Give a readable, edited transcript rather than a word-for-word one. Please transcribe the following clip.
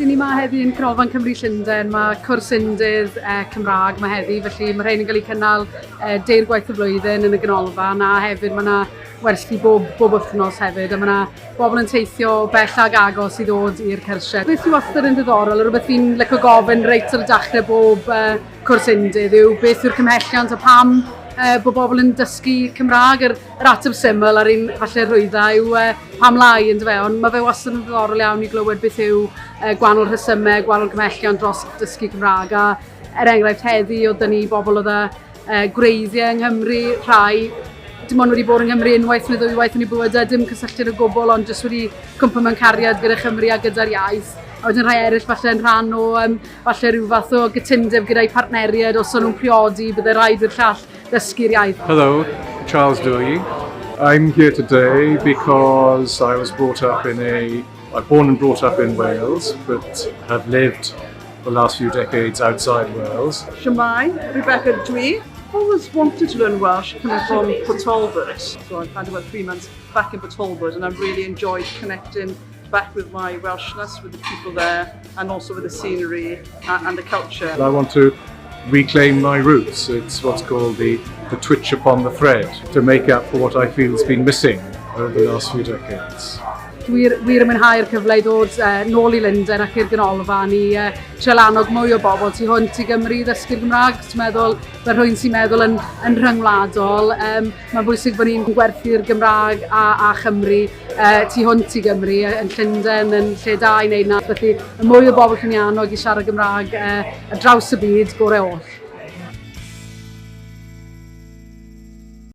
i ni yma heddi yn Canolfan Cymru Llundain. Mae cwrs undydd Cymraeg mae heddi, felly mae rhain yn cael eu cynnal deir gwaith y flwyddyn yn y ganolfan, a hefyd mae yna wersi bob wythnos hefyd, a mae yna bobl yn teithio bell ag agos i ddod i'r cyrsiau. Beth yw wastad yn diddorol, rhywbeth fi'n licio gofyn reit ar y dechrau bob cwrs undydd yw beth yw'r cymhelliant a pam bod bobl yn dysgu Cymraeg. Yr ateb syml ar un falle rhwydda yw pam lai yn dyfe, ond mae fe wastad yn ddiddorol iawn i glywed beth yw gwahanol rhesymau, gwahanol cymhelliant dros dysgu Cymraeg. A enghraifft heddi oedd dyn ni bobl oedd gwreiddiau yng Nghymru, rhai dim ond wedi bod yng Nghymru unwaith neu ddwywaith yn ei bywydau, dim cysylltiad o gwbl, ond jyst wedi cwmpa mewn cariad gyda Chymru a gyda'r iaith. A wedyn rhai eraill falle yn rhan o falle rhyw fath o gytundeb gyda'i partneriad, os o'n nhw'n priodi, bydde rhaid i'r llall ddysgu'r iaith. Hello, Charles Dewey. I'm here today because I was born and brought up in Wales, but have lived the last few decades outside Wales. Shemai, Rebecca Dwi. Always wanted to learn Welsh coming from Port Talbot. So I've had about 3 months back in Port Talbot, and I've really enjoyed connecting back with my Welshness, with the people there, and also with the scenery and the culture. I want to reclaim my roots. It's what's called the twitch upon the thread, to make up for what I feel has been missing over the last few decades. Wir yn mwynhau'r cyfle i ddod nôl i Lundain ac i'r ganolfan i trial annog mwy o bobl tu hwnt i Gymru ddysgu'r Gymraeg. Ti'n meddwl, fe rhywun sy'n meddwl yn rhyngwladol. Mae'n bwysig bod ni'n gwerthu'r Gymraeg a Chymru tu hwnt i Gymru yn Llundain, yn lle da i wneud na. Felly, mwy o bobl chi'n annog i siarad Gymraeg ar draws y byd, gorau oll.